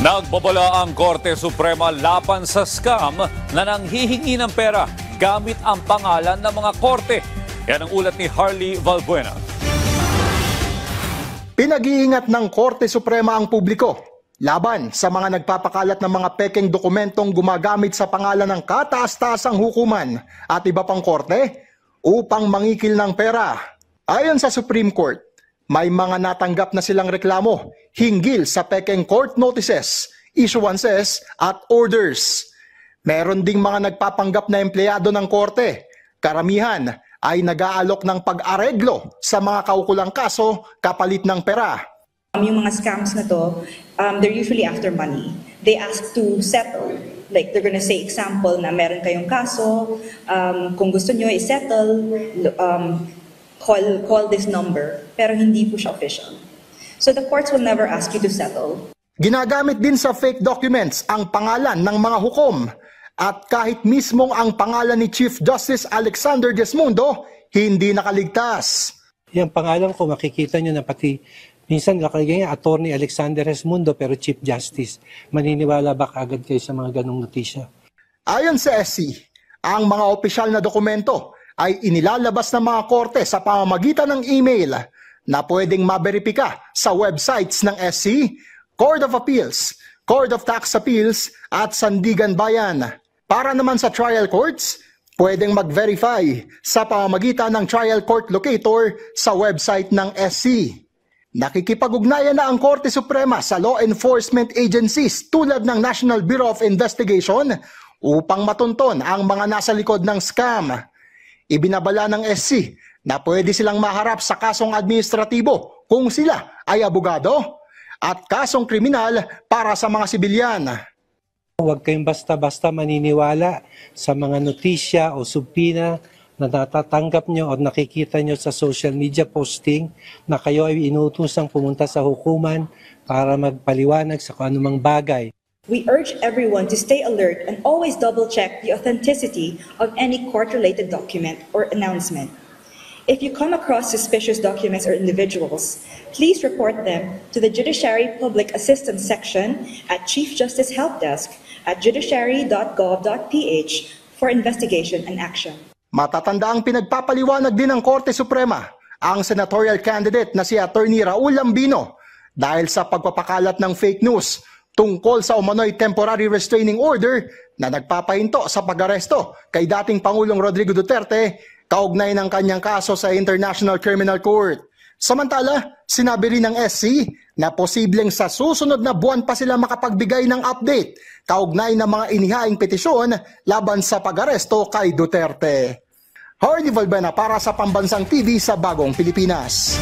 Nagbabala ang Korte Suprema laban sa scam na nanghihingi ng pera gamit ang pangalan ng mga korte. Yan ang ulat ni Harley Valbuena. Pinag-iingat ng Korte Suprema ang publiko laban sa mga nagpapakalat ng mga pekeng dokumentong gumagamit sa pangalan ng kataas-taasang hukuman at iba pang korte upang mangikil ng pera. Ayon sa Supreme Court, may mga natanggap na silang reklamo hinggil sa pekeng court notices, issuances at orders. Meron ding mga nagpapanggap na empleyado ng korte. Karamihan ay nag-aalok ng pag-areglo sa mga kaukulang kaso kapalit ng pera. Yung mga scams na to, they're usually after money. They ask to settle. Like they're gonna say, example, na meron kayong kaso, kung gusto nyo i-settle, call this number. Pero hindi po siya official. So the courts will never ask you to settle. Ginagamit din sa fake documents ang pangalan ng mga hukom. At kahit mismong ang pangalan ni Chief Justice Alexander Desmundo, hindi nakaligtas. Yung pangalan ko, makikita nyo na pati minsan nakalagay nga Attorney Alexander Desmundo pero Chief Justice. Maniniwala ba kaagad kayo sa mga ganong notisya? Ayon sa SC, ang mga opisyal na dokumento ay inilalabas ng mga korte sa pamamagitan ng email na pwedeng maberipika sa websites ng SC, Court of Appeals, Court of Tax Appeals at Sandigan Bayan. Para naman sa trial courts, pwedeng mag-verify sa pamamagitan ng trial court locator sa website ng SC. Nakikipag-ugnayan na ang Korte Suprema sa law enforcement agencies tulad ng National Bureau of Investigation upang matunton ang mga nasa likod ng scam. Ibinabala ng SC na pwede silang maharap sa kasong administratibo kung sila ay abogado at kasong kriminal para sa mga sibilyan. Huwag kayong basta-basta maniniwala sa mga notisya o subpina na natatanggap nyo o nakikita nyo sa social media posting na kayo ay inutusang pumunta sa hukuman para magpaliwanag sa kung anumang bagay. We urge everyone to stay alert and always double-check the authenticity of any court-related document or announcement. If you come across suspicious documents or individuals, please report them to the Judiciary Public Assistance Section at Chief Justice Help Desk at judiciary.gov.ph for investigation and action. Matatandaang pinagpapaliwanag din ng Korte Suprema ang senatorial candidate na si Attorney Raul Lambino dahil sa pagpapakalat ng fake news tungkol sa umano'y temporary restraining order na nagpapahinto sa pag-aresto kay dating Pangulong Rodrigo Duterte kaugnay ng kanyang kaso sa International Criminal Court. Samantala, sinabi rin ng SC na posibleng sa susunod na buwan pa sila makapagbigay ng update kaugnay ng mga inihaing petisyon laban sa pag-aresto kay Duterte. Harley Valbuena para sa Pambansang TV sa Bagong Pilipinas.